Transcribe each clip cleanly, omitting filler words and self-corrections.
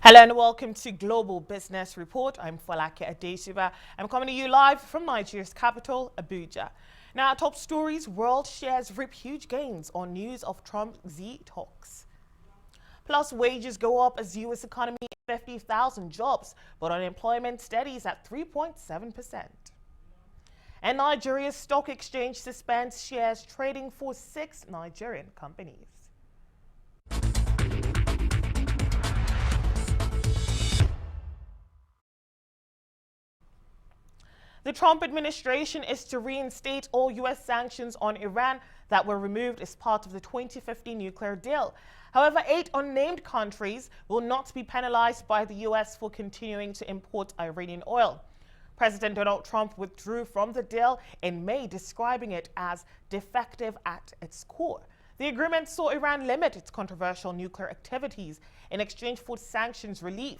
Hello and welcome to Global Business Report. I'm Folake Adesugba. I'm coming to you live from Nigeria's capital, Abuja. Now, our top stories: world shares reap huge gains on news of Trump-Xi talks. Plus, wages go up as U.S. economy 50,000 jobs, but unemployment steadies at 3.7%. And Nigeria's stock exchange suspends shares trading for 6 Nigerian companies. The Trump administration is to reinstate all U.S. sanctions on Iran that were removed as part of the 2015 nuclear deal. However, 8 unnamed countries will not be penalized by the U.S. for continuing to import Iranian oil. President Donald Trump withdrew from the deal in May, describing it as defective at its core. The agreement saw Iran limit its controversial nuclear activities in exchange for sanctions relief.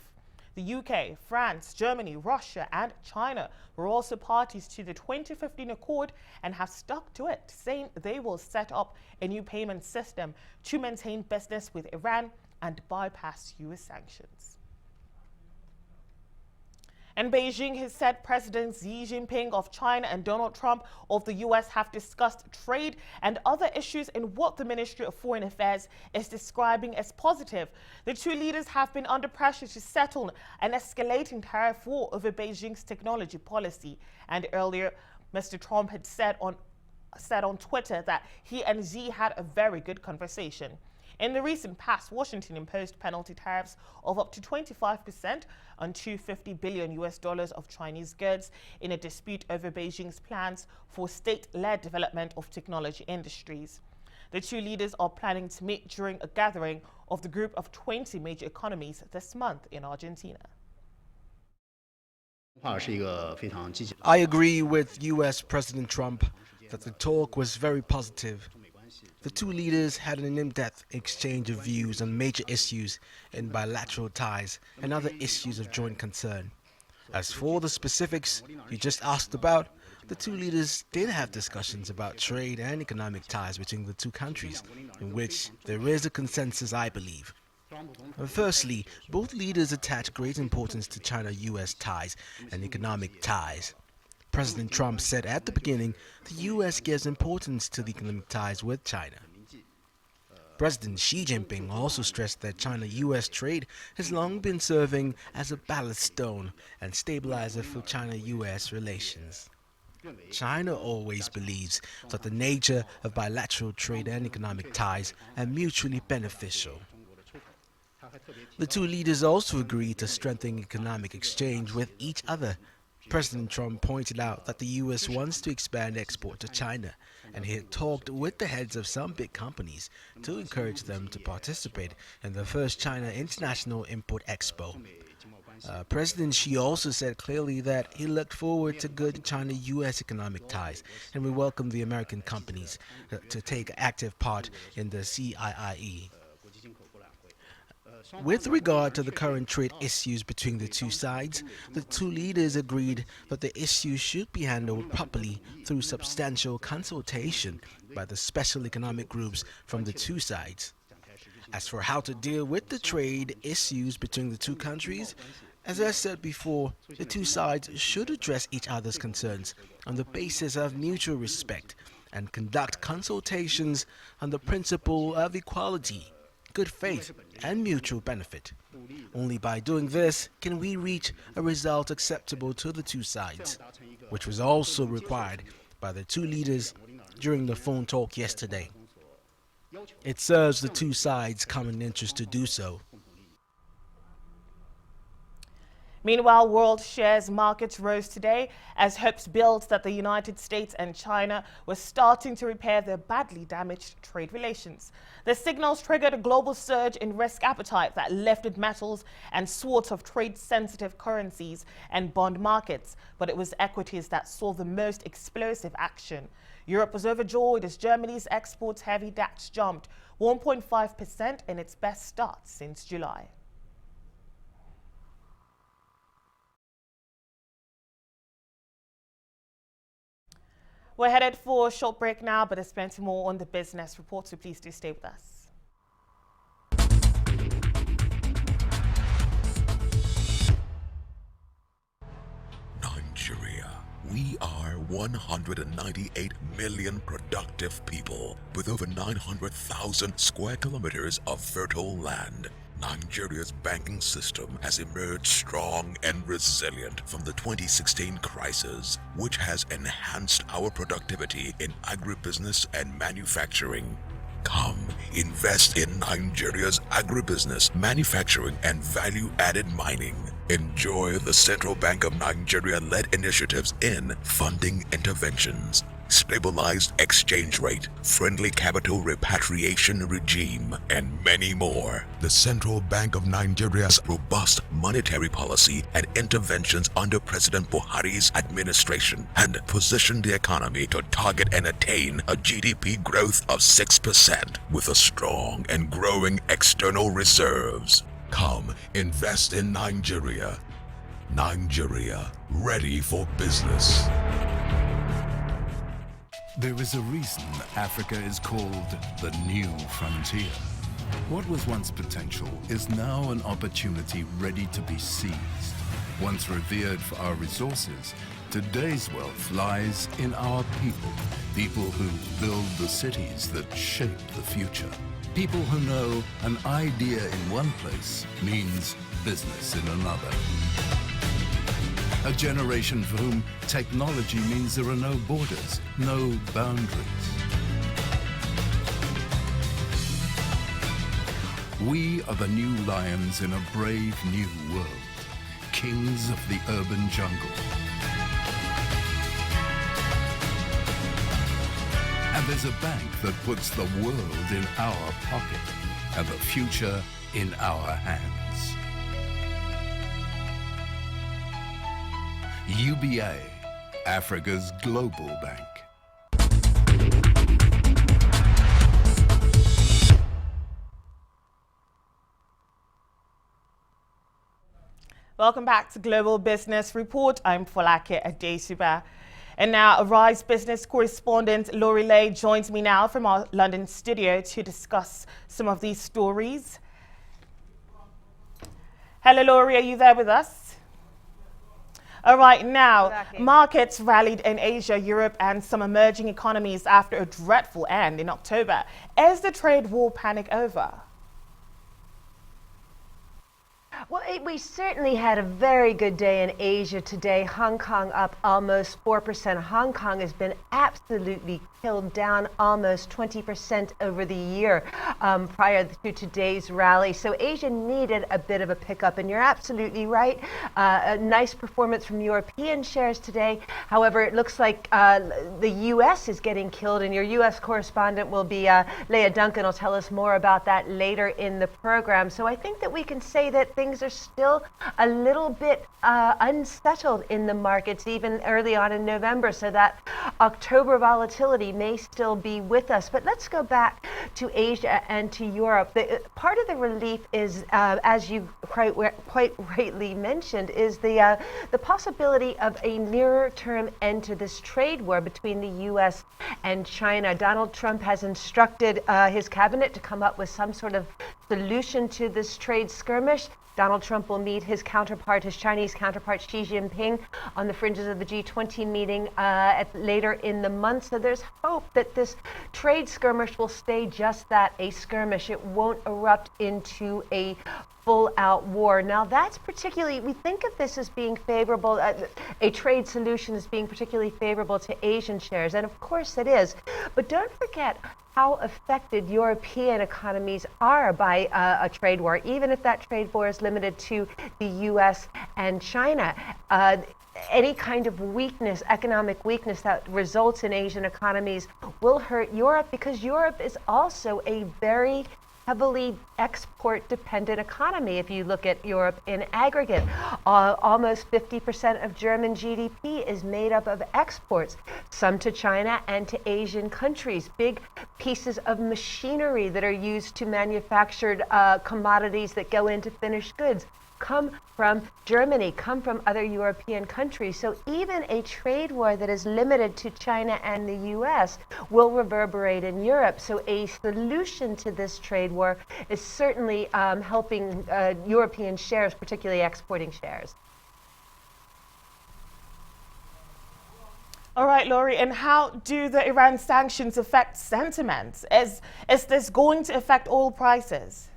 The UK, France, Germany, Russia, and China were also parties to the 2015 accord and have stuck to it, saying they will set up a new payment system to maintain business with Iran and bypass US sanctions. And Beijing has said Presidents Xi Jinping of China and Donald Trump of the U.S. have discussed trade and other issues in what the Ministry of Foreign Affairs is describing as positive. The two leaders have been under pressure to settle an escalating tariff war over Beijing's technology policy. And earlier, Mr. Trump had said on Twitter that he and Xi had a very good conversation. In the recent past, Washington imposed penalty tariffs of up to 25% on $250 billion of Chinese goods in a dispute over Beijing's plans for state-led development of technology industries. The two leaders are planning to meet during a gathering of the group of 20 major economies this month in Argentina. I agree with U.S. President Trump that the talk was very positive. The two leaders had an in-depth exchange of views on major issues in bilateral ties and other issues of joint concern. As for the specifics you just asked about, the two leaders did have discussions about trade and economic ties between the two countries, in which there is a consensus, I believe. Firstly, both leaders attach great importance to China-US ties and economic ties. President Trump said at the beginning the U.S. gives importance to the economic ties with China. President Xi Jinping also stressed that China-U.S. trade has long been serving as a ballast stone and stabilizer for China-U.S. relations. China always believes that the nature of bilateral trade and economic ties are mutually beneficial. The two leaders also agreed to strengthen economic exchange with each other. President Trump pointed out that the U.S. wants to expand export to China, and he had talked with the heads of some big companies to encourage them to participate in the first China International Import Expo. President Xi also said clearly that he looked forward to good China-U.S. economic ties, and we welcome the American companies to take active part in the CIIE. With regard to the current trade issues between the two sides, the two leaders agreed that the issues should be handled properly through substantial consultation by the special economic groups from the two sides. As for how to deal with the trade issues between the two countries, as I said before, the two sides should address each other's concerns on the basis of mutual respect and conduct consultations on the principle of equality, good faith, and mutual benefit. Only by doing this can we reach a result acceptable to the two sides, which was also required by the two leaders during the phone talk yesterday. It serves the two sides' common interest to do so. Meanwhile, world shares markets rose today as hopes built that the United States and China were starting to repair their badly damaged trade relations. The signals triggered a global surge in risk appetite that lifted metals and sorts of trade-sensitive currencies and bond markets, but it was equities that saw the most explosive action. Europe was overjoyed as Germany's exports-heavy DAX jumped 1.5% in its best start since July. We're headed for a short break now, but there's plenty more on the business report, so please do stay with us. 198 million productive people with over 900,000 square kilometers of fertile land. Nigeria's banking system has emerged strong and resilient from the 2016 crisis, which has enhanced our productivity in agribusiness and manufacturing. Come, invest in Nigeria's agribusiness, manufacturing, and value-added mining. Enjoy the Central Bank of Nigeria-led initiatives in funding interventions, stabilized exchange rate, friendly capital repatriation regime, and many more. The Central Bank of Nigeria's robust monetary policy and interventions under President Buhari's administration and positioned the economy to target and attain a GDP growth of 6% with a strong and growing external reserves. Come, invest in Nigeria. Nigeria, ready for business. There is a reason Africa is called the new frontier. What was once potential is now an opportunity ready to be seized. Once revered for our resources, today's wealth lies in our people. People who build the cities that shape the future. People who know an idea in one place means business in another. A generation for whom technology means there are no borders, no boundaries. We are the new lions in a brave new world, kings of the urban jungle. And there's a bank that puts the world in our pocket and the future in our hands. UBA, Africa's global bank. Welcome back to Global Business Report. I'm Folake Adesugba. And now, Arise business correspondent Laurie Laird joins me now from our London studio to discuss some of these stories. Hello, Laurie, are you there with us? All right, now, markets rallied in Asia, Europe, and some emerging economies after a dreadful end in October. Is the trade war panic over? Well, we certainly had a very good day in Asia today. Hong Kong up almost 4%. Hong Kong has been absolutely killed, down almost 20% over the year prior to today's rally. So Asia needed a bit of a pickup, and you're absolutely right. A nice performance from European shares today. However, it looks like the U.S. is getting killed, and your U.S. correspondent will be Leah Duncan will tell us more about that later in the program. So I think that we can say that things are still a little bit unsettled in the markets, even early on in November, so that October volatility may still be with us. But let's go back to Asia and to Europe. Part of the relief is, as you quite rightly mentioned, is the possibility of a nearer-term end to this trade war between the U.S. and China. Donald Trump has instructed his cabinet to come up with some sort of solution to this trade skirmish. Donald Trump will meet his Chinese counterpart Xi Jinping on the fringes of the G20 meeting later in the month. So there's hope that this trade skirmish will stay just that, a skirmish. It won't erupt into a full-out war. Now that's particularly, we think of this as being favorable, a trade solution as being particularly favorable to Asian shares, and of course it is. But don't forget how affected European economies are by a trade war, even if that trade war is limited to the U.S. and China. Any kind of weakness, economic weakness that results in Asian economies will hurt Europe, because Europe is also a very heavily export-dependent economy. If you look at Europe in aggregate, almost 50% of German GDP is made up of exports, some to China and to Asian countries. Big pieces of machinery that are used to manufacture commodities that go into finished goods come from Germany, come from other European countries. So even a trade war that is limited to China and the U.S. will reverberate in Europe. So a solution to this trade war is certainly helping European shares, particularly exporting shares. All right, Laurie, and how do the Iran sanctions affect sentiment? Is this going to affect oil prices?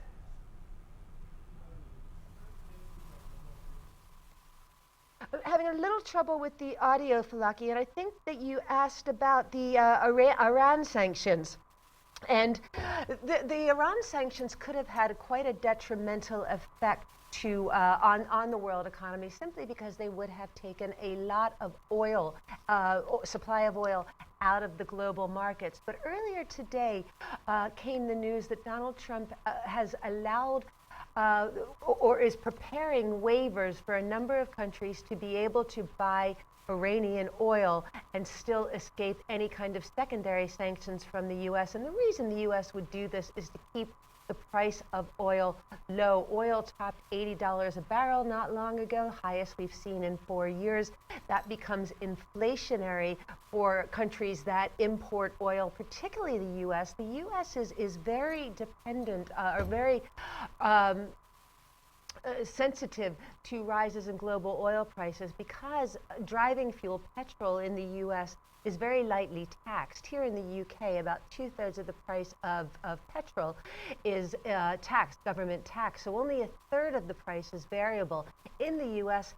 Having a little trouble with the audio, Folake, and I think that you asked about the Iran sanctions. And the Iran sanctions could have had quite a detrimental effect to on the world economy, simply because they would have taken a lot of oil, supply of oil, out of the global markets. But earlier today came the news that Donald Trump has allowed or is preparing waivers for a number of countries to be able to buy Iranian oil and still escape any kind of secondary sanctions from the U.S. And the reason the U.S. would do this is to keep the price of oil low. Oil topped $80 a barrel not long ago, highest we've seen in 4 years. That becomes inflationary for countries that import oil, particularly the U.S. The U.S. is very dependent or very sensitive to rises in global oil prices because driving fuel, petrol in the U.S. is very lightly taxed. Here in the UK, about 2/3 of the price of petrol is taxed, government tax. So only 1/3 of the price is variable. In the U.S.,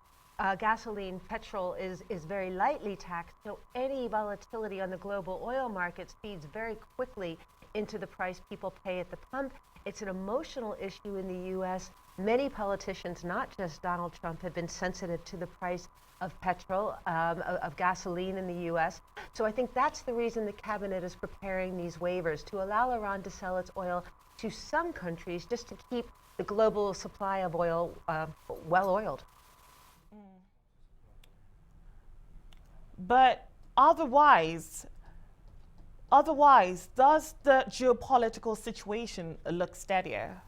gasoline, petrol is very lightly taxed. So any volatility on the global oil markets feeds very quickly into the price people pay at the pump. It's an emotional issue in the U.S. Many politicians, not just Donald Trump, have been sensitive to the price of petrol, of gasoline in the U.S. So I think that's the reason the cabinet is preparing these waivers, to allow Iran to sell its oil to some countries just to keep the global supply of oil well-oiled. But otherwise, does the geopolitical situation look steadier?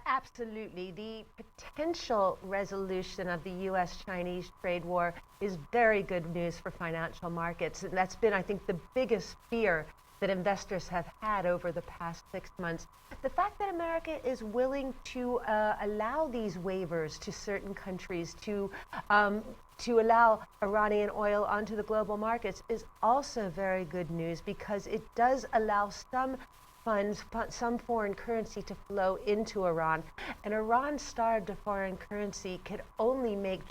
Absolutely. The potential resolution of the U.S.-Chinese trade war is very good news for financial markets. And that's been, I think, the biggest fear that investors have had over the past 6 months. The fact that America is willing to allow these waivers to certain countries to allow Iranian oil onto the global markets is also very good news, because it does allow some funds, some foreign currency to flow into Iran. And Iran starved of foreign currency could only make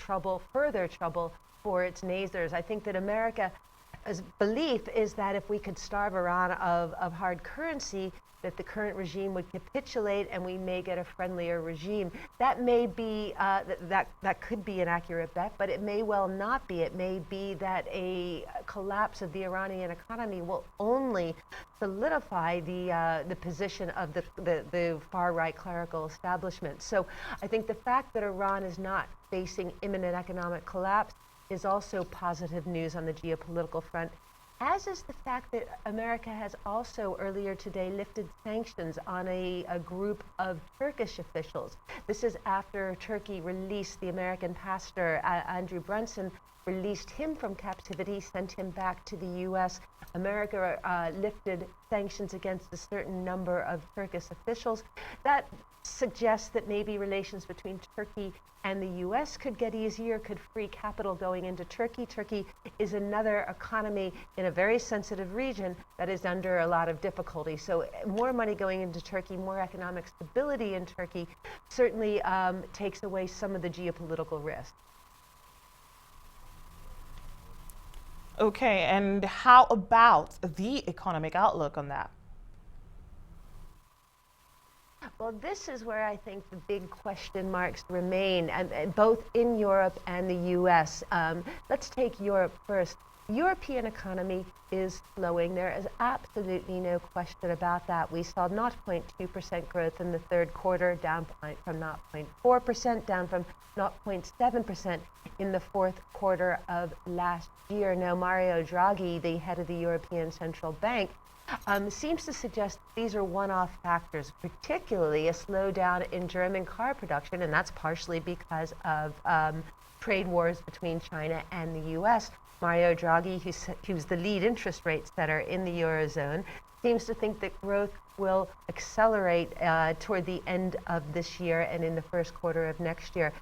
further trouble for its neighbors. I think that America's belief is that if we could starve Iran of hard currency, that the current regime would capitulate and we may get a friendlier regime. That may be, that could be an accurate bet, but it may well not be. It may be that a collapse of the Iranian economy will only solidify the position of the far-right clerical establishment. So I think the fact that Iran is not facing imminent economic collapse is also positive news on the geopolitical front, as is the fact that America has also earlier today lifted sanctions on a group of Turkish officials. This is after Turkey released the American pastor, Andrew Brunson, released him from captivity, sent him back to the U.S. America lifted sanctions against a certain number of Turkish officials. That suggests that maybe relations between Turkey and the U.S. could get easier, could free capital going into Turkey. Turkey is another economy in a very sensitive region that is under a lot of difficulty. So more money going into Turkey, more economic stability in Turkey certainly takes away some of the geopolitical risk. Okay, and how about the economic outlook on that? Well, this is where I think the big question marks remain, and both in Europe and the U.S. Let's take Europe first. European economy is slowing. There is absolutely no question about that. We saw 0.2% growth in the third quarter, down from 0.4%, down from 0.7% in the fourth quarter of last year. Now, Mario Draghi, the head of the European Central Bank, seems to suggest these are one-off factors, particularly a slowdown in German car production, and that's partially because of trade wars between China and the U.S. Mario Draghi, who's the lead interest rate setter in the Eurozone, seems to think that growth will accelerate toward the end of this year and in the first quarter of next year.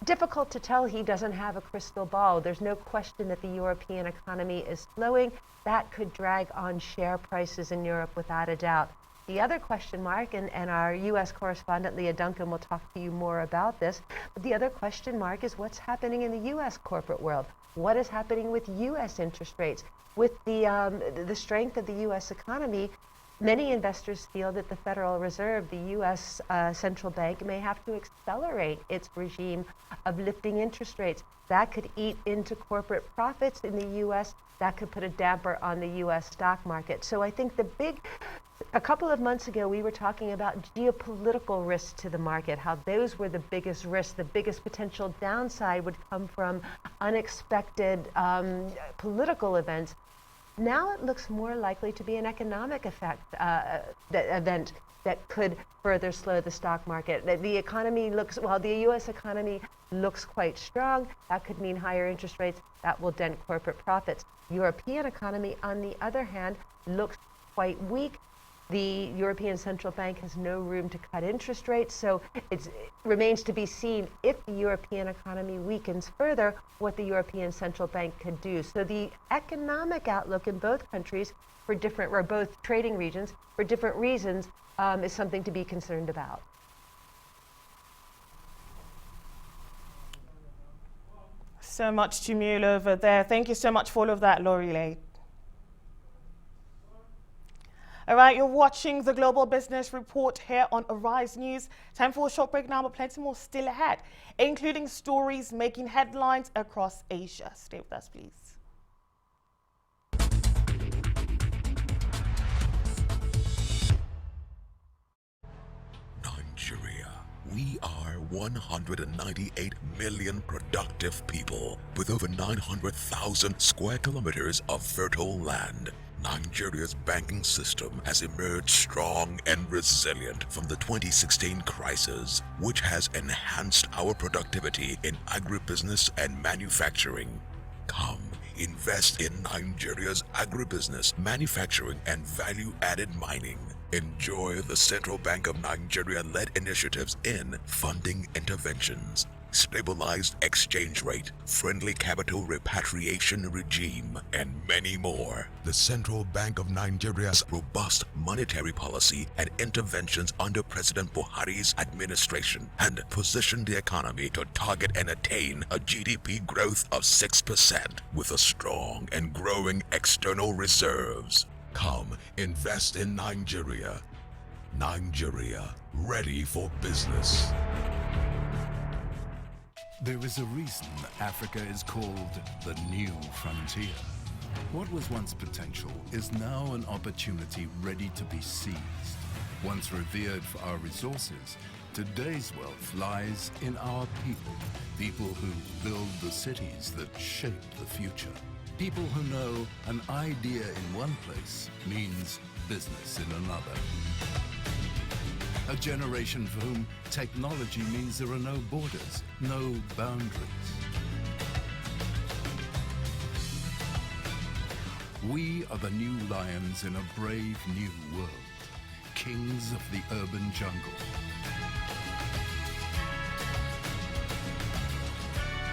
Difficult to tell. He doesn't have a crystal ball. There's no question that the European economy is slowing. That could drag on share prices in Europe without a doubt. The other question mark, and our U.S. correspondent Leah Duncan will talk to you more about this, but the other question mark is what's happening in the U.S. corporate world. What is happening with U.S. interest rates? With the strength of the U.S. economy, many investors feel that the Federal Reserve, the U.S. central bank, may have to accelerate its regime of lifting interest rates. That could eat into corporate profits in the U.S. That could put a damper on the U.S. stock market. So I think a couple of months ago, we were talking about geopolitical risks to the market, how those were the biggest risks. The biggest potential downside would come from unexpected political events. Now it looks more likely to be an economic event that could further slow the stock market. The economy the U.S. economy looks quite strong. That could mean higher interest rates. That will dent corporate profits. European economy, on the other hand, looks quite weak. The European Central Bank has no room to cut interest rates, so it remains to be seen if the European economy weakens further, what the European Central Bank could do. So the economic outlook in both countries or both trading regions, for different reasons, is something to be concerned about. So much to mull over there. Thank you so much for all of that, Laurie Laird. All right, you're watching the Global Business Report here on Arise News. Time for a short break now, but plenty more still ahead, including stories making headlines across Asia. Stay with us, please. Nigeria. We are 198 million productive people with over 900,000 square kilometers of fertile land. Nigeria's banking system has emerged strong and resilient from the 2016 crisis, which has enhanced our productivity in agribusiness and manufacturing. Come, invest in Nigeria's agribusiness, manufacturing, and value-added mining. Enjoy the Central Bank of Nigeria-led initiatives in funding interventions, stabilized exchange rate, friendly capital repatriation regime, and many more. The Central Bank of Nigeria's robust monetary policy and interventions under President Buhari's administration and position the economy to target and attain a GDP growth of 6% with a strong and growing external reserves. Come, invest in Nigeria. Nigeria, ready for business. There is a reason Africa is called the new frontier. What was once potential is now an opportunity ready to be seized. Once revered for our resources, today's wealth lies in our people who build the cities that shape the future. People who know an idea in one place means business in another. A generation for whom technology means there are no borders, no boundaries. We are the new lions in a brave new world, kings of the urban jungle.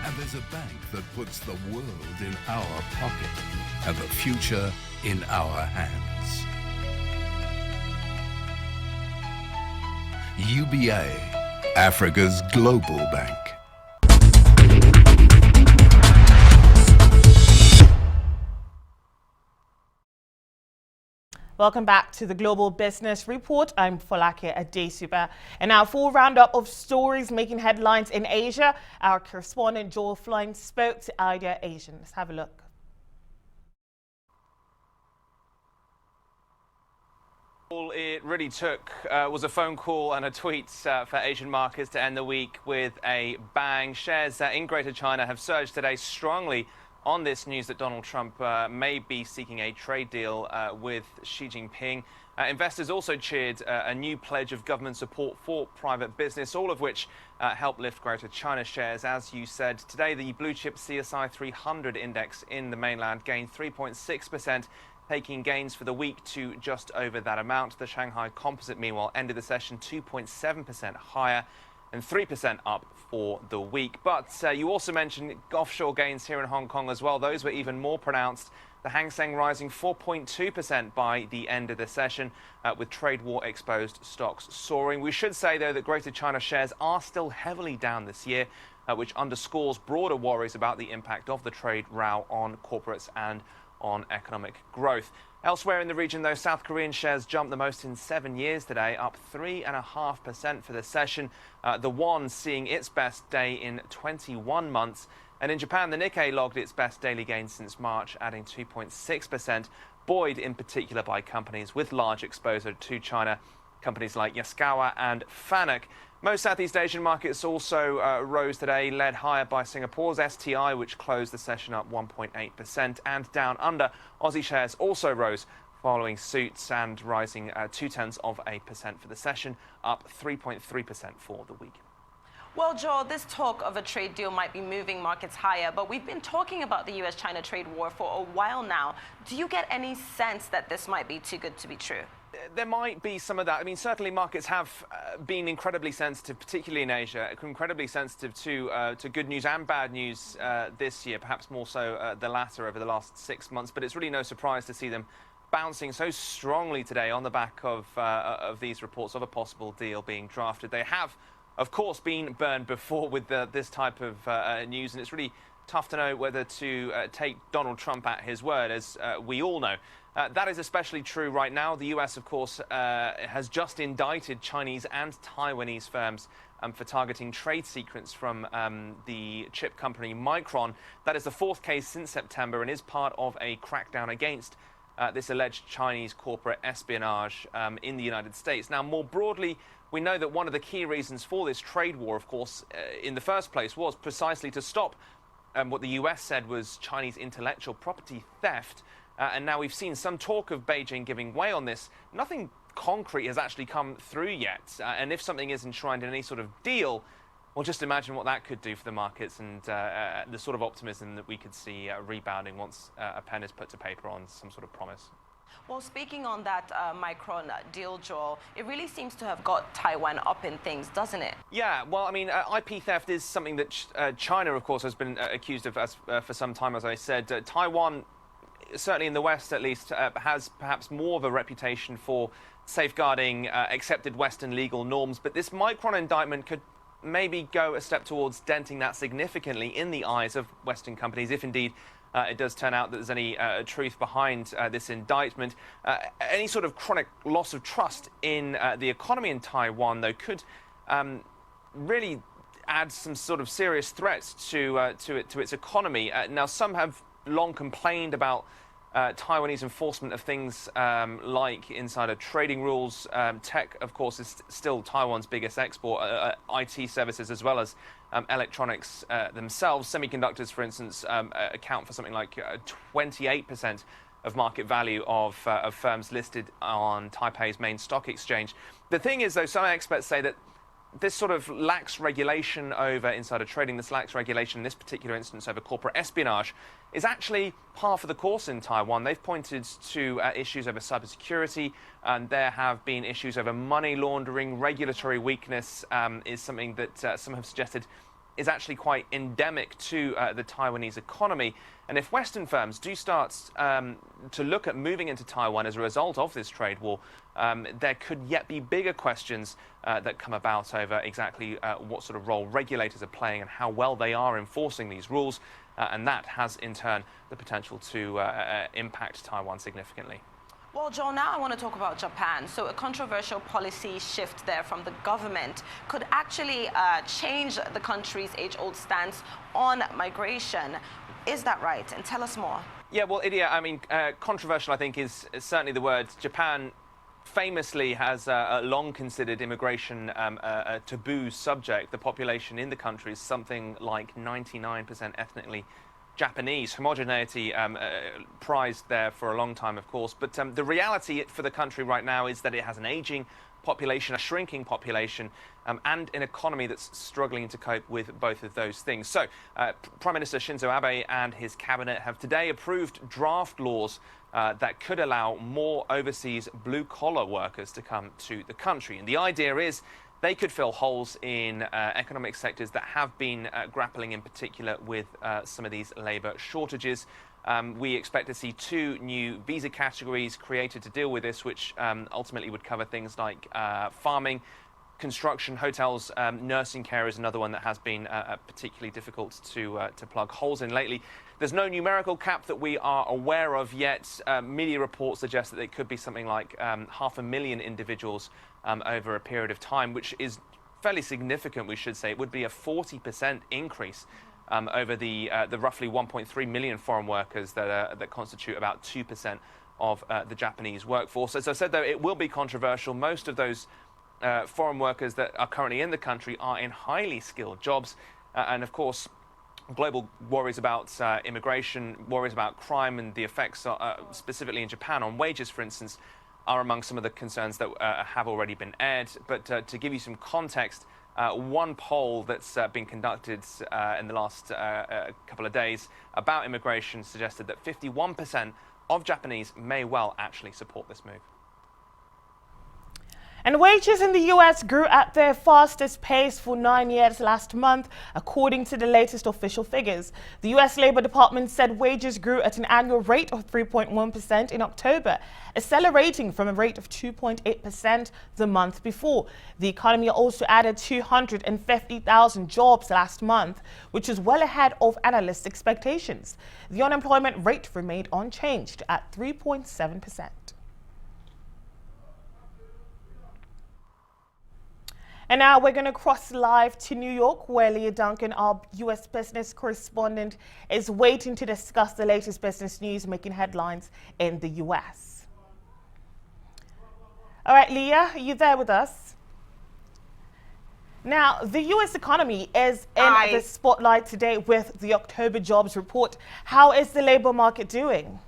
And there's a bank that puts the world in our pocket and the future in our hands. UBA, Africa's global bank. Welcome back to the Global Business Report. I'm Folake Adesugba. And now for a roundup of stories making headlines in Asia, our correspondent Joel Flynn spoke to Idea Asian. Let's have a look. All it really took was a phone call and a tweet for Asian markets to end the week with a bang. Shares in Greater China have surged today strongly on this news that Donald Trump may be seeking a trade deal with Xi Jinping. Investors also cheered a new pledge of government support for private business, all of which helped lift Greater China shares. As you said, today the blue chip CSI 300 index in the mainland gained 3.6%. taking gains for the week to just over that amount. The Shanghai Composite, meanwhile, ended the session 2.7% higher and 3% up for the week. But you also mentioned offshore gains here in Hong Kong as well. Those were even more pronounced. The Hang Seng rising 4.2% by the end of the session, with trade war exposed stocks soaring. We should say, though, that Greater China shares are still heavily down this year, which underscores broader worries about the impact of the trade row on corporates and on economic growth. Elsewhere in the region, though, South Korean shares jumped the most in 7 years today, up 3.5% for the session. The won seeing its best day in 21 months. And in Japan, the Nikkei logged its best daily gain since March, adding 2.6%, buoyed in particular by companies with large exposure to China, companies like Yaskawa and Fanuc. Most Southeast Asian markets also rose today, led higher by Singapore's STI, which closed the session up 1.8%, and down under, Aussie shares also rose, following suits and rising 0.2% for the session, up 3.3% for the week. Well, Joel, this talk of a trade deal might be moving markets higher, but we've been talking about the US-China trade war for a while now. Do you get any sense that this might be too good to be true? There might be some of that. I mean, certainly markets have been incredibly sensitive, particularly in Asia, incredibly sensitive to good news and bad news this year, perhaps more so the latter over the last 6 months. But it's really no surprise to see them bouncing so strongly today on the back of these reports of a possible deal being drafted. They have, of course, been burned before with this type of news, and it's really tough to know whether to take Donald Trump at his word, as we all know. That is especially true right now. The US, of course, has just indicted Chinese and Taiwanese firms for targeting trade secrets from the chip company Micron. That is the 4th case since September and is part of a crackdown against this alleged Chinese corporate espionage in the United States. Now, more broadly, we know that one of the key reasons for this trade war, of course, in the first place was precisely to stop what the US said was Chinese intellectual property theft. And now we've seen some talk of Beijing giving way on this. Nothing concrete has actually come through yet. And if something is enshrined in any sort of deal, well, just imagine what that could do for the markets and the sort of optimism that we could see rebounding once a pen is put to paper on some sort of promise. Well, speaking on that Micron deal, Joel, it really seems to have got Taiwan up in things, doesn't it? Yeah, well, I mean, IP theft is something that China, of course, has been accused of for some time, as I said. Taiwan, certainly in the West at least, has perhaps more of a reputation for safeguarding accepted Western legal norms. But this Micron indictment could maybe go a step towards denting that significantly in the eyes of Western companies, if indeed it does turn out that there's any truth behind this indictment. Any sort of chronic loss of trust in the economy in Taiwan, though, could really add some sort of serious threats to its economy. Now, some have long complained about Taiwanese enforcement of things like insider trading rules. Tech, of course, is still Taiwan's biggest export, IT services as well as electronics themselves. Semiconductors, for instance, account for something like 28% of market value of firms listed on Taipei's main stock exchange. The thing is, though, some experts say that this sort of lax regulation over insider trading, this lax regulation in this particular instance over corporate espionage, is actually par for the course in Taiwan. They've pointed to issues over cybersecurity, and there have been issues over money laundering. Regulatory weakness is something that some have suggested is actually quite endemic to the Taiwanese economy. And if Western firms do start to look at moving into Taiwan as a result of this trade war, there could yet be bigger questions that come about over exactly what sort of role regulators are playing and how well they are enforcing these rules. And that has, in turn, the potential to impact Taiwan significantly. Well, Joel, now I want to talk about Japan. So a controversial policy shift there from the government could actually change the country's age-old stance on migration. Is that right? And tell us more. Yeah, well, Idia, I mean, controversial, I think, is certainly the word. Japan famously has long considered immigration a taboo subject. The population in the country is something like 99% ethnically Japanese. Homogeneity prized there for a long time, of course. But the reality for the country right now is that it has an aging population, a shrinking population, and an economy that's struggling to cope with both of those things. So Prime Minister Shinzo Abe and his cabinet have today approved draft laws that could allow more overseas blue-collar workers to come to the country. And the idea is they could fill holes in economic sectors that have been grappling in particular with some of these labour shortages. We expect to see 2 new visa categories created to deal with this, which ultimately would cover things like farming, construction, hotels, nursing care is another one that has been particularly difficult to plug holes in lately. There's no numerical cap that we are aware of yet. Media reports suggest that it could be something like 500,000 individuals over a period of time, which is fairly significant, we should say. It would be a 40% increase over the roughly 1.3 million foreign workers that constitute about 2% of the Japanese workforce. As I said, though, it will be controversial. Most of those foreign workers that are currently in the country are in highly skilled jobs. And of course, global worries about immigration, worries about crime and the effects specifically in Japan on wages, for instance, are among some of the concerns that have already been aired. But to give you some context, one poll that's been conducted in the last couple of days about immigration suggested that 51% of Japanese may well actually support this move. And wages in the U.S. grew at their fastest pace for 9 years last month, according to the latest official figures. The U.S. Labor Department said wages grew at an annual rate of 3.1% in October, accelerating from a rate of 2.8% the month before. The economy also added 250,000 jobs last month, which is well ahead of analysts' expectations. The unemployment rate remained unchanged at 3.7%. And now we're going to cross live to New York, where Leah Duncan, our U.S. business correspondent, is waiting to discuss the latest business news making headlines in the U.S. All right, Leah, are you there with us? Now, the U.S. economy is in the spotlight today with the October jobs report. How is the labor market doing?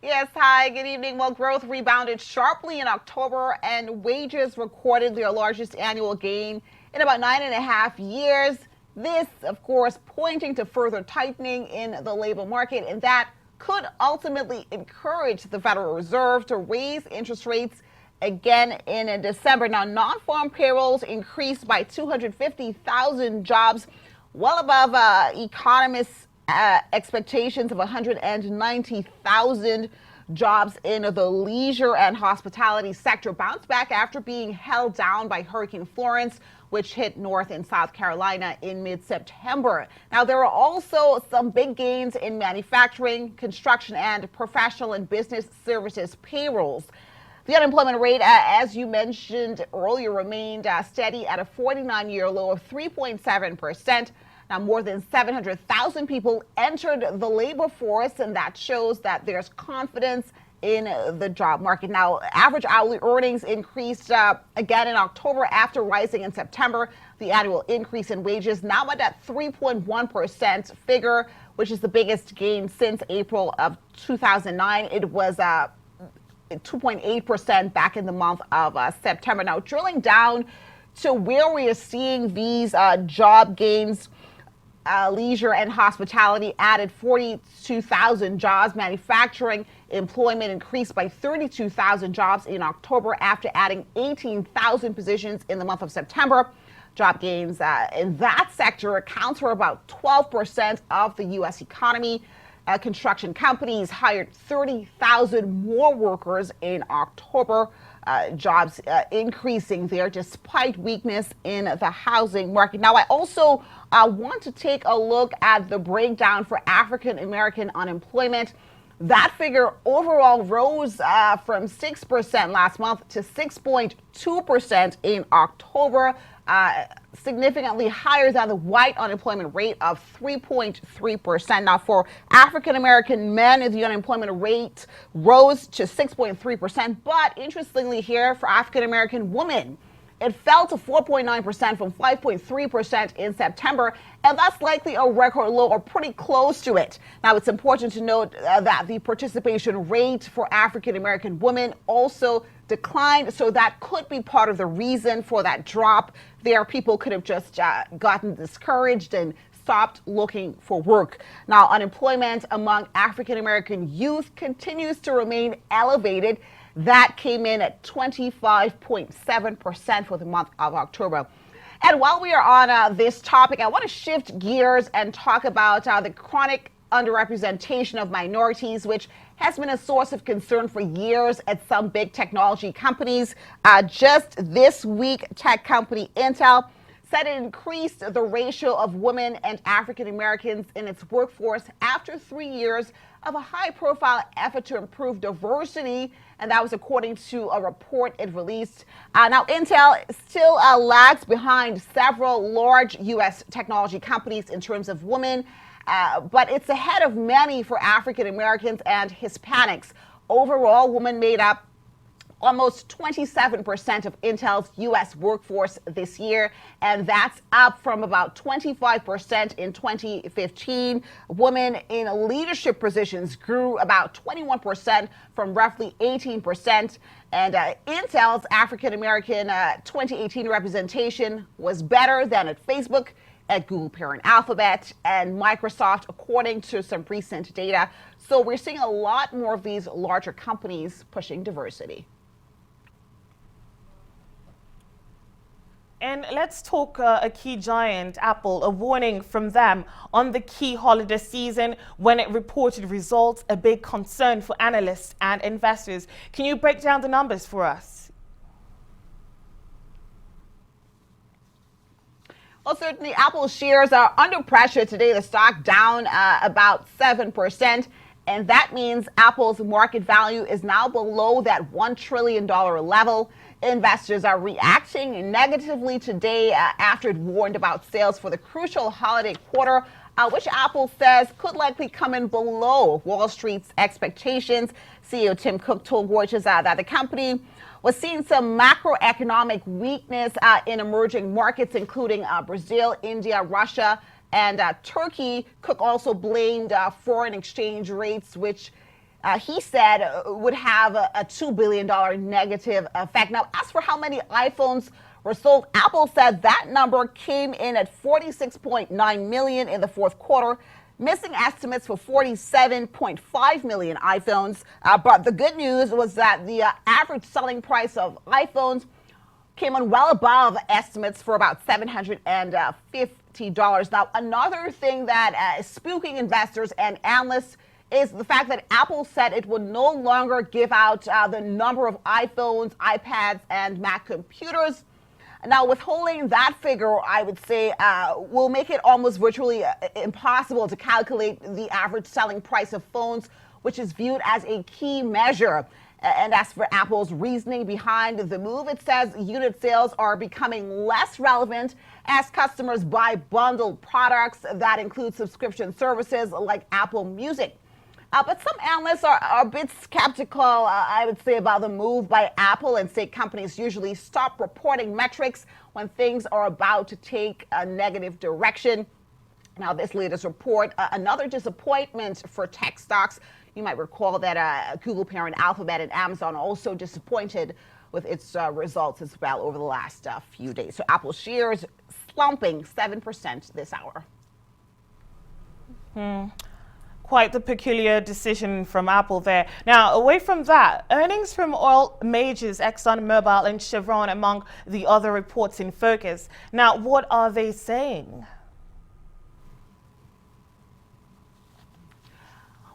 Yes, hi, good evening. Well, growth rebounded sharply in October and wages recorded their largest annual gain in about 9.5 years. This, of course, pointing to further tightening in the labor market, and that could ultimately encourage the Federal Reserve to raise interest rates again in December. Now, non-farm payrolls increased by 250,000 jobs, well above economists' expectations of 190,000 jobs in the leisure and hospitality sector. Bounced back after being held down by Hurricane Florence, which hit North and South Carolina in mid-September. Now, there are also some big gains in manufacturing, construction, and professional and business services payrolls. The unemployment rate, as you mentioned earlier, remained steady at a 49-year low of 3.7%. Now, more than 700,000 people entered the labor force, and that shows that there's confidence in the job market. Now, average hourly earnings increased again in October after rising in September. The annual increase in wages now at that 3.1% figure, which is the biggest gain since April of 2009. It was 2.8% back in the month of September. Now, drilling down to where we are seeing these job gains, leisure and hospitality added 42,000 jobs. Manufacturing employment increased by 32,000 jobs in October after adding 18,000 positions in the month of September. Job gains in that sector accounts for about 12% of the U.S. economy. Construction companies hired 30,000 more workers in October. Jobs increasing there despite weakness in the housing market. Now, I also want to take a look at the breakdown for African American unemployment. That figure overall rose from 6% last month to 6.2% in October, significantly higher than the white unemployment rate of 3.3%. Now, for African American men, the unemployment rate rose to 6.3%. But interestingly here, for African American women, it fell to 4.9% from 5.3% in September, and that's likely a record low or pretty close to it. Now, it's important to note that the participation rate for African American women also declined, so that could be part of the reason for that drop there. People could have just gotten discouraged and stopped looking for work. Now, unemployment among African American youth continues to remain elevated. That came in at 25.7% for the month of October. And while we are on this topic, I want to shift gears and talk about the chronic underrepresentation of minorities, which has been a source of concern for years at some big technology companies. Just this week, tech company Intel said it increased the ratio of women and African Americans in its workforce after 3 years of a high-profile effort to improve diversity, and that was according to a report it released. Now, Intel still lags behind several large U.S. technology companies in terms of women, but it's ahead of many for African Americans and Hispanics. Overall, women made up almost 27% of Intel's U.S. workforce this year, and that's up from about 25% in 2015. Women in leadership positions grew about 21% from roughly 18%, and Intel's African American 2018 representation was better than at Facebook, at Google parent Alphabet, and Microsoft, according to some recent data. So we're seeing a lot more of these larger companies pushing diversity. And let's talk a key giant, Apple, a warning from them on the key holiday season when it reported results, a big concern for analysts and investors. Can you break down the numbers for us? Well, certainly Apple shares are under pressure today. The stock down about 7%. And that means Apple's market value is now below that $1 trillion level. Investors are reacting negatively today after it warned about sales for the crucial holiday quarter, which Apple says could likely come in below Wall Street's expectations. CEO Tim Cook told Reuters that the company was seeing some macroeconomic weakness in emerging markets, including Brazil, India, Russia, and Turkey. Cook also blamed foreign exchange rates, which he said would have a $2 billion negative effect. Now, as for how many iPhones were sold, Apple said that number came in at 46.9 million in the fourth quarter, missing estimates for 47.5 million iPhones. But the good news was that the average selling price of iPhones came in well above estimates for about $750. Now, another thing that is spooking investors and analysts is the fact that Apple said it would no longer give out the number of iPhones, iPads, and Mac computers. Now, withholding that figure, I would say, will make it almost virtually impossible to calculate the average selling price of phones, which is viewed as a key measure. And as for Apple's reasoning behind the move, it says unit sales are becoming less relevant as customers buy bundled products that include subscription services like Apple Music. But some analysts are a bit skeptical, I would say, about the move by Apple, and say companies usually stop reporting metrics when things are about to take a negative direction. Now, this latest report, another disappointment for tech stocks. You might recall that Google parent Alphabet and Amazon also disappointed with its results as well over the last few days. So Apple shares slumping 7% this hour. Quite the peculiar decision from Apple there. Now, away from that, earnings from oil majors ExxonMobil and Chevron among the other reports in focus. Now, what are they saying?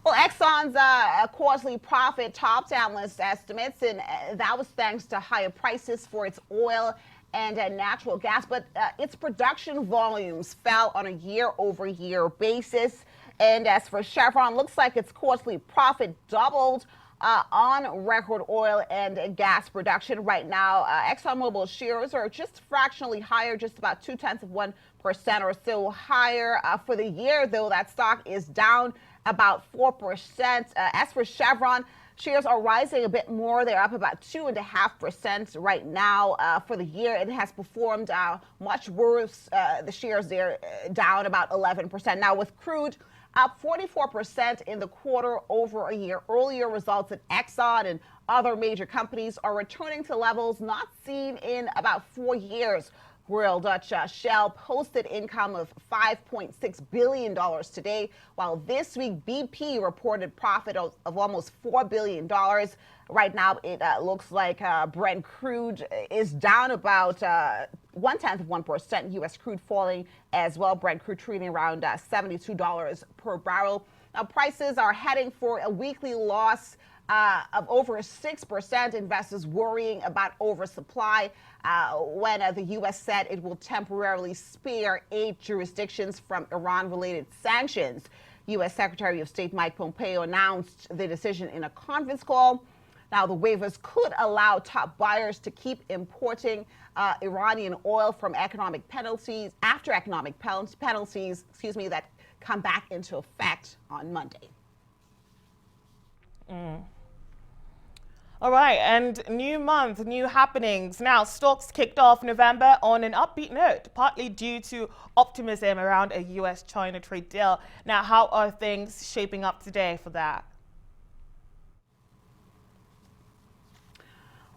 Well, Exxon's quarterly profit topped analyst estimates, and that was thanks to higher prices for its oil and natural gas. But its production volumes fell on a year-over-year basis. And as for Chevron, looks like its quarterly profit doubled on record oil and gas production. Right now, ExxonMobil shares are just fractionally higher, just about 0.2% or so higher. For the year, though, that stock is down about 4%. As for Chevron, shares are rising a bit more. They're up about 2.5% right now. For the year, it has performed much worse. The shares there down about 11%. Now, with crude up 44% in the quarter over a year earlier, results at Exxon and other major companies are returning to levels not seen in about 4 years. Royal Dutch Shell posted income of $5.6 billion today, while this week BP reported profit of almost $4 billion. Right now, it looks like Brent crude is down about 0.1%. U.S. crude falling as well. Brent crude trading around $72 per barrel. Now, prices are heading for a weekly loss of over 6%. Investors worrying about oversupply when the U.S. said it will temporarily spare 8 jurisdictions from Iran-related sanctions. U.S. Secretary of State Mike Pompeo announced the decision in a conference call. Now, the waivers could allow top buyers to keep importing Iranian oil from economic penalties after economic penalties, that come back into effect on Monday. All right, and new month, new happenings. Now, stocks kicked off November on an upbeat note, partly due to optimism around a U.S.-China trade deal. Now, how are things shaping up today for that?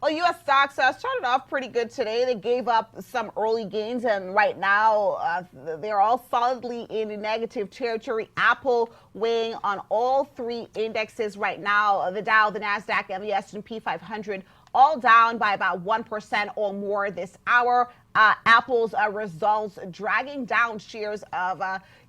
Well, U.S. stocks started off pretty good today. They gave up some early gains, and right now they're all solidly in negative territory. Apple weighing on all 3 indexes right now. The Dow, the NASDAQ, and the S&P 500 all down by about 1% or more this hour. Apple's results dragging down shares of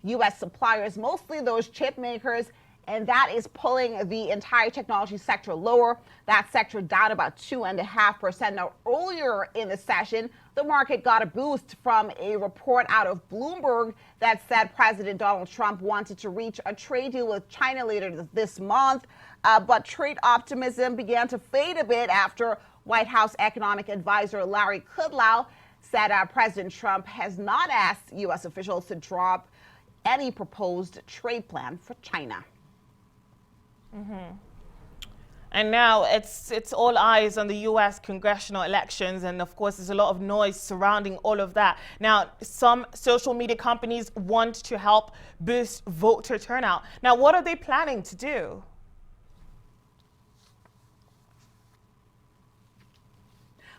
U.S. suppliers, mostly those chip makers, and that is pulling the entire technology sector lower. That sector down about 2.5%. Now, earlier in the session, the market got a boost from a report out of Bloomberg that said President Donald Trump wanted to reach a trade deal with China later this month. But trade optimism began to fade a bit after White House economic advisor Laurie Laird said President Trump has not asked U.S. officials to drop any proposed trade plan for China. And now it's all eyes on the U.S. congressional elections, and of course there's a lot of noise surrounding all of that. Now, some social media companies want to help boost voter turnout. Now, what are they planning to do?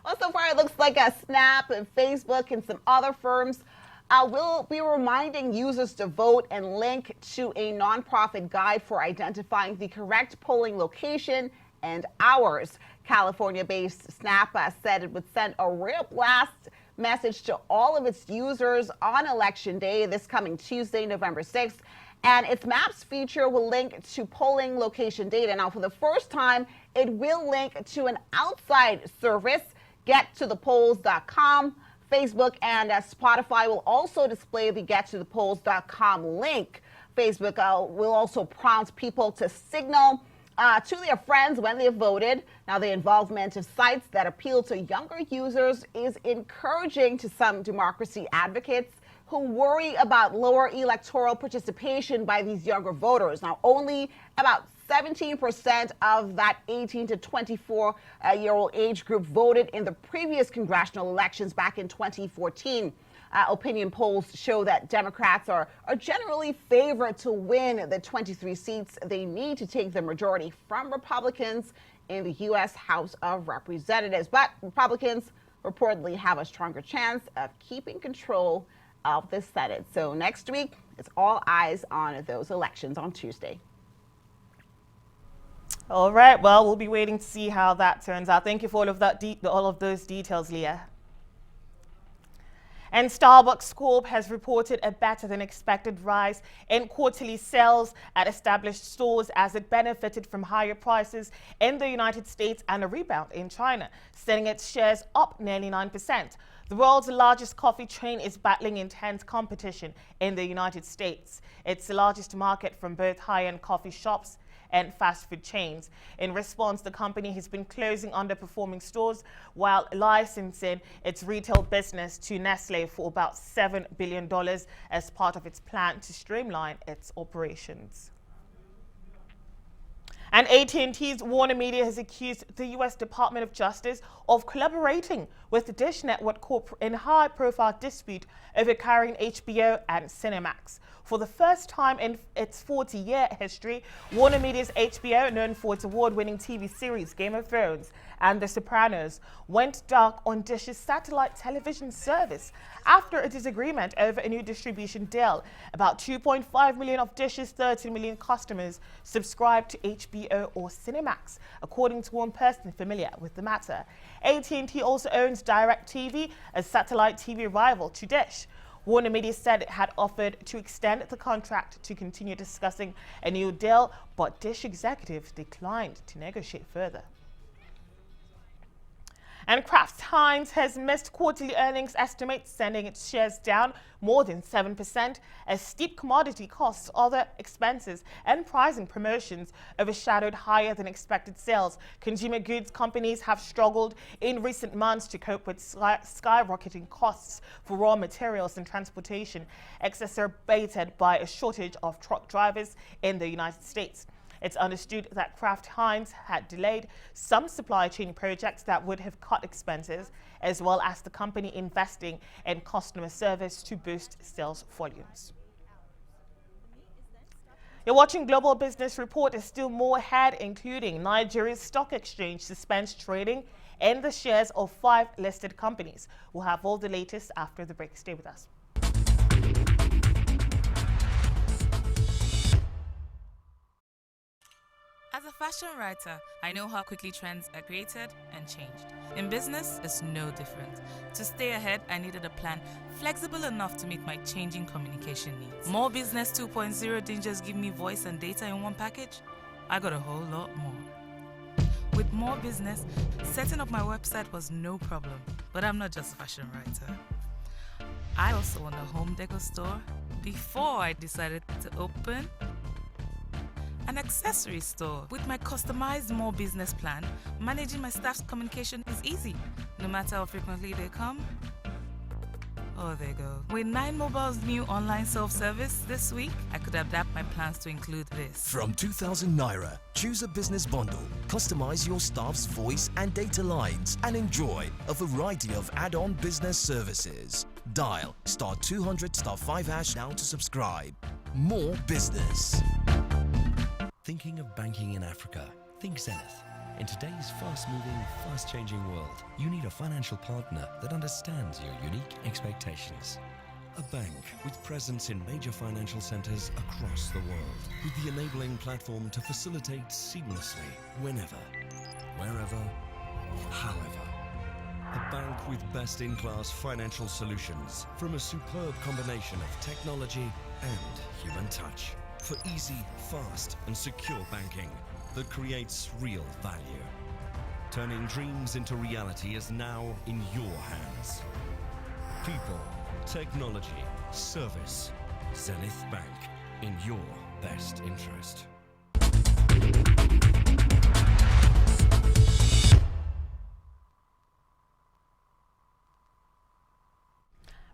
Well, so far it looks like Snap and Facebook and some other firms will be reminding users to vote and link to a nonprofit guide for identifying the correct polling location and hours. California-based Snap said it would send a real blast message to all of its users on Election Day, this coming Tuesday, November 6th. And its Maps feature will link to polling location data. Now, for the first time, it will link to an outside service, gettothepolls.com. Facebook and Spotify will also display the gettothepolls.com link. Facebook will also prompt people to signal to their friends when they've voted. Now, the involvement of sites that appeal to younger users is encouraging to some democracy advocates who worry about lower electoral participation by these younger voters. Now, only about 17% of that 18 to 24-year-old age group voted in the previous congressional elections back in 2014. Opinion polls show that Democrats are generally favored to win the 23 seats they need to take the majority from Republicans in the U.S. House of Representatives. But Republicans reportedly have a stronger chance of keeping control of the Senate. So next week, it's all eyes on those elections on Tuesday. All right, well, we'll be waiting to see how that turns out. Thank you for all of those details, Leah. And Starbucks Corp has reported a better than expected rise in quarterly sales at established stores as it benefited from higher prices in the United States and a rebound in China, sending its shares up nearly 9%. The world's largest coffee chain is battling intense competition in the United States. It's the largest market from both high-end coffee shops and fast food chains. In response, the company has been closing underperforming stores while licensing its retail business to Nestle for about $7 billion as part of its plan to streamline its operations. And AT&T's Warner Media has accused the U.S. Department of Justice of collaborating with the Dish Network Corp in a high-profile dispute over carrying HBO and Cinemax. For the first time in its 40-year history, Warner Media's HBO, known for its award-winning TV series Game of Thrones and The Sopranos went dark on Dish's satellite television service after a disagreement over a new distribution deal. About 2.5 million of Dish's 13 million customers subscribe to HBO or Cinemax, according to one person familiar with the matter. AT&T also owns DirecTV, a satellite TV rival to Dish. Warner Media said it had offered to extend the contract to continue discussing a new deal, but Dish executives declined to negotiate further. And Kraft Heinz has missed quarterly earnings estimates, sending its shares down more than 7% as steep commodity costs, other expenses, and pricing promotions overshadowed higher than expected sales. Consumer goods companies have struggled in recent months to cope with skyrocketing costs for raw materials and transportation, exacerbated by a shortage of truck drivers in the United States. It's understood that Kraft Heinz had delayed some supply chain projects that would have cut expenses, as well as the company investing in customer service to boost sales volumes. You're watching Global Business Report. There's still more ahead, including Nigeria's stock exchange suspends trading in the shares of 5 listed companies. We'll have all the latest after the break. Stay with us. As a fashion writer, I know how quickly trends are created and changed. In business, it's no different. To stay ahead, I needed a plan flexible enough to meet my changing communication needs. More Business 2.0 didn't just give me voice and data in one package. I got a whole lot more. With More Business, setting up my website was no problem. But I'm not just a fashion writer. I also own a home decor store before I decided to open an accessory store. With my customized More Business plan, managing my staff's communication is easy, no matter how frequently they come or they go. With 9mobile's new online self-service this week, I could adapt my plans to include this. From 2,000 Naira, choose a business bundle, customize your staff's voice and data lines, and enjoy a variety of add-on business services. Dial *200*5# now to subscribe. More Business. Thinking of banking in Africa? Think Zenith. In today's fast-moving, fast-changing world, you need a financial partner that understands your unique expectations. A bank with presence in major financial centers across the world, with the enabling platform to facilitate seamlessly, whenever, wherever, however. A bank with best-in-class financial solutions from a superb combination of technology and human touch. For easy, fast, and secure banking that creates real value. Turning dreams into reality is now in your hands. People, technology, service. Zenith Bank, in your best interest.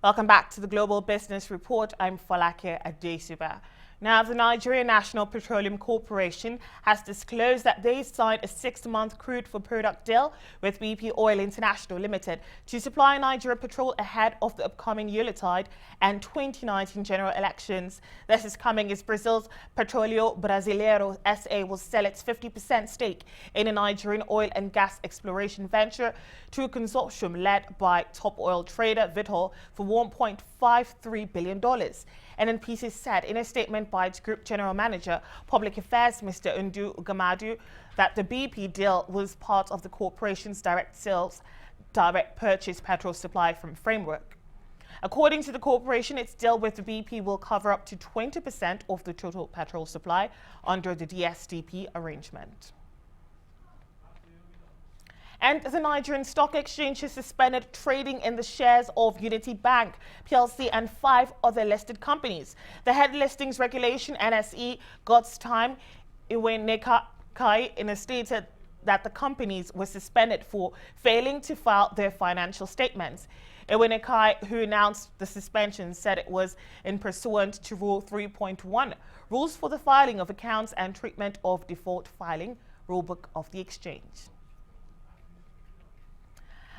Welcome back to the Global Business Report. I'm Folake Adesugba. Now, the Nigerian National Petroleum Corporation has disclosed that they signed a 6-month crude for product deal with BP Oil International Limited to supply Nigeria petrol ahead of the upcoming Yuletide and 2019 general elections. This is coming as Brazil's Petróleo Brasileiro SA will sell its 50% stake in a Nigerian oil and gas exploration venture to a consortium led by top oil trader Vitol for $1.53 billion. NNPC said in a statement by its Group General Manager, Public Affairs, Mr. Ndu Gamadu, that the BP deal was part of the corporation's direct purchase petrol supply from framework. According to the corporation, its deal with the BP will cover up to 20% of the total petrol supply under the DSTP arrangement. And the Nigerian Stock Exchange has suspended trading in the shares of Unity Bank PLC and 5 other listed companies. The head listings regulation NSE God's time Iwenekai in a stated that the companies were suspended for failing to file their financial statements. Iwenekai, who announced the suspension, said it was in pursuant to Rule 3.1, Rules for the Filing of Accounts and Treatment of Default Filing, Rulebook of the Exchange.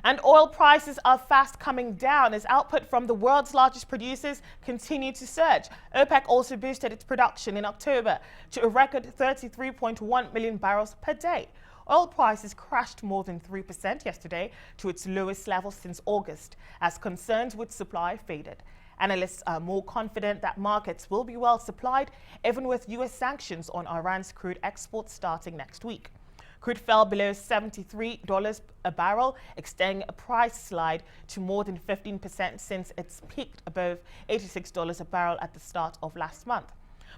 And oil prices are fast coming down as output from the world's largest producers continue to surge. OPEC also boosted its production in October to a record 33.1 million barrels per day. Oil prices crashed more than 3% yesterday to its lowest level since August as concerns with supply faded. Analysts are more confident that markets will be well supplied even with U.S. sanctions on Iran's crude exports starting next week. Crude fell below $73 a barrel, extending a price slide to more than 15% since it's peaked above $86 a barrel at the start of last month.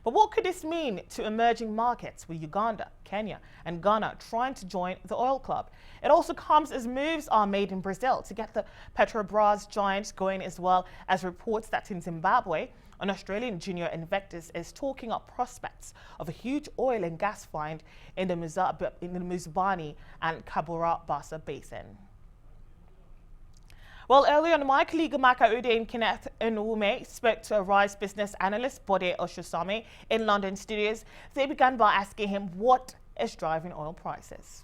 But what could this mean to emerging markets with Uganda, Kenya and Ghana trying to join the oil club? It also comes as moves are made in Brazil to get the Petrobras giants going, as well as reports that in Zimbabwe, an Australian junior investors is talking up prospects of a huge oil and gas find in the Muzabani and Cabora Bassa basin. Well, earlier on, my colleague Maka Ude and Kenneth Nwume spoke to a Rise business analyst, Bode Oshosame, in London studios. They began by asking him what is driving oil prices.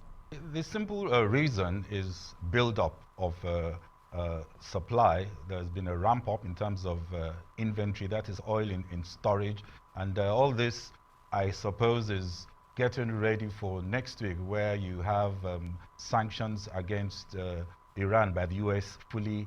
The simple reason is build-up of supply. There's been a ramp-up in terms of inventory, that is oil in storage. And all this, I suppose, is getting ready for next week, where you have sanctions against Iran by the US fully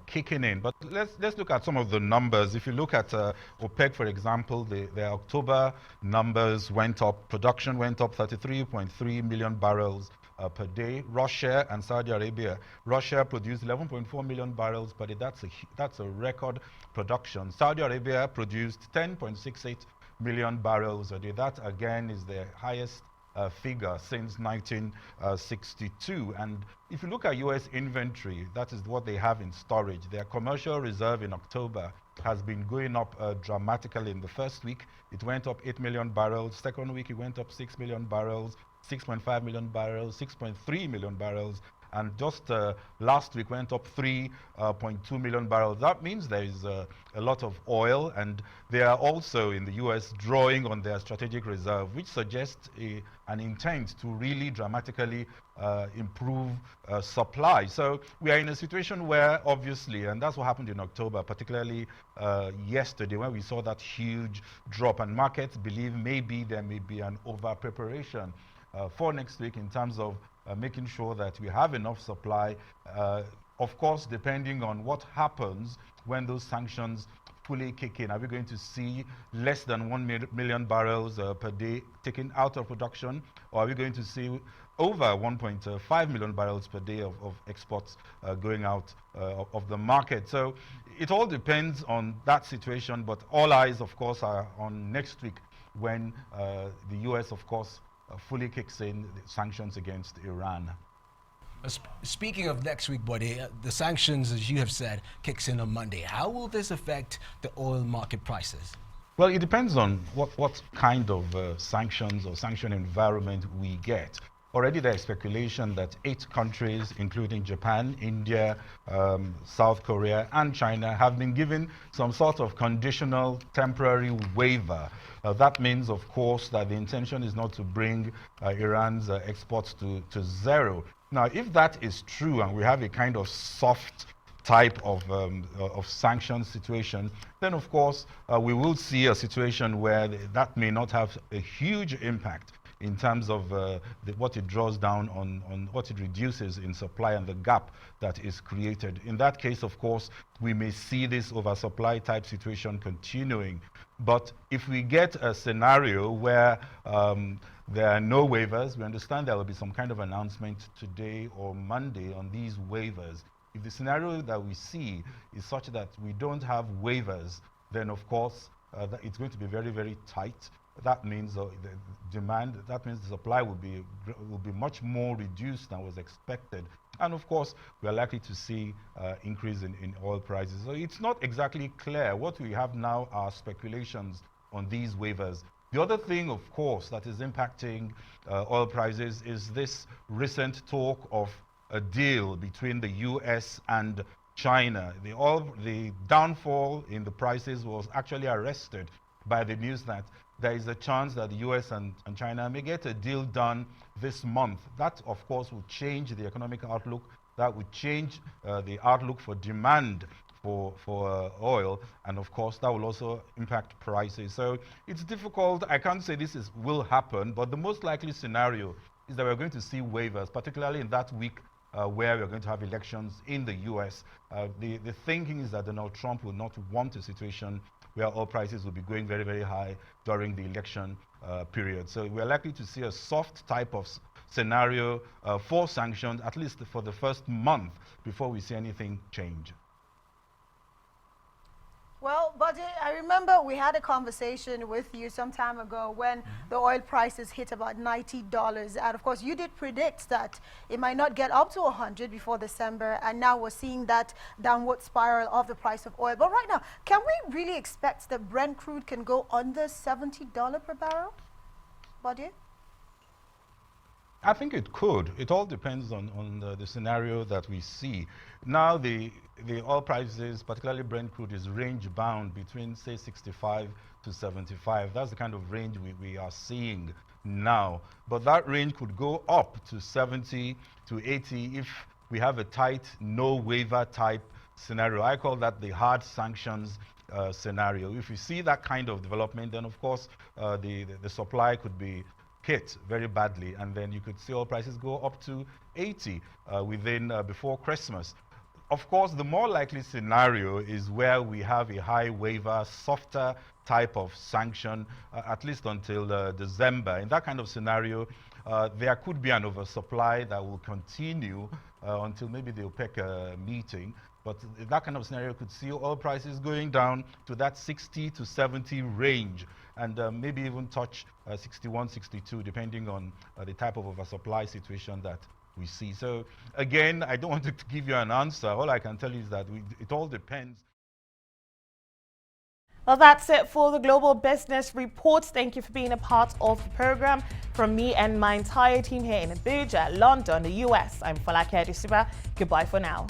kicking in. But let's look at some of the numbers. If you look at OPEC, for example, the October numbers went up, production went up 33.3 million barrels per day. Russia and Saudi Arabia. Russia produced 11.4 million barrels per day. That's a record production. Saudi Arabia produced 10.68 million barrels a day. That again is the highest figure since 1962. And if you look at US inventory, that is what they have in storage. Their commercial reserve in October has been going up dramatically. In the first week, it went up 8 million barrels. Second week, it went up 6 million barrels, 6.5 million barrels, 6.3 million barrels. And just last week went up 3.2 million barrels. That means there is a lot of oil, and they are also in the US drawing on their strategic reserve, which suggests an intent to really dramatically improve supply. So we are in a situation where, obviously, and that's what happened in October, particularly yesterday, when we saw that huge drop, and markets believe maybe there may be an over-preparation for next week in terms of making sure that we have enough supply, of course, depending on what happens when those sanctions fully kick in. Are we going to see less than 1 million barrels per day taken out of production, or are we going to see over 1.5 million barrels per day of exports going out of the market? So it all depends on that situation, but all eyes, of course, are on next week, when the US, of course, fully kicks in sanctions against Iran. Speaking of next week, buddy, the sanctions, as you have said, kicks in on Monday. How will this affect the oil market prices? Well, it depends on what kind of sanctions or sanction environment we get. Already there is speculation that 8 countries, including Japan, India, South Korea, and China, have been given some sort of conditional temporary waiver. That means, of course, that the intention is not to bring Iran's exports to zero. Now, if that is true, and we have a kind of soft type of sanctions situation, then, of course, we will see a situation where that may not have a huge impact in terms of what it draws down on what it reduces in supply and the gap that is created. In that case, of course, we may see this oversupply type situation continuing. But if we get a scenario where there are no waivers, we understand there will be some kind of announcement today or Monday on these waivers. If the scenario that we see is such that we don't have waivers, then of course it's going to be very, very tight. That means the demand, that means the supply will be much more reduced than was expected. And of course, we are likely to see increase in oil prices. So it's not exactly clear. What we have now are speculations on these waivers. The other thing, of course, that is impacting oil prices is this recent talk of a deal between the US and China. The downfall in the prices was actually arrested by the news that there is a chance that the US and China may get a deal done this month. That, of course, will change the economic outlook. That would change the outlook for demand for oil, and of course that will also impact prices. So it's difficult. I can't say this will happen, but the most likely scenario is that we're going to see waivers, particularly in that week where we're going to have elections in the US. The thinking is that Donald Trump will not want a situation where oil prices will be going very, very high during the election period. So we're likely to see a soft type of scenario for sanctions, at least for the first month, before we see anything change. Well, Buddy, I remember we had a conversation with you some time ago when the oil prices hit about $90. And of course, you did predict that it might not get up to 100 before December. And now we're seeing that downward spiral of the price of oil. But right now, can we really expect that Brent crude can go under $70 per barrel? Buddy? I think it could. It all depends on the scenario that we see. Now the oil prices, particularly Brent crude, is range bound between, say, 65 to 75. That's the kind of range we are seeing now. But that range could go up to 70 to 80 if we have a tight, no waiver type scenario. I call that the hard sanctions scenario. If we see that kind of development, then of course the supply could be hit very badly, and then you could see oil prices go up to 80 before Christmas. Of course, the more likely scenario is where we have a high waiver, softer type of sanction, at least until December. In that kind of scenario, there could be an oversupply that will continue until maybe the OPEC meeting. But that kind of scenario could see oil prices going down to that 60 to 70 range, and maybe even touch 61, 62, depending on the type of oversupply situation that we see. So again, I don't want to give you an answer. All I can tell you is that it all depends. Well, that's it for the Global Business Report. Thank you for being a part of the program. From me and my entire team here in Abuja, London, the US, I'm Folake Adesugba. Goodbye for now.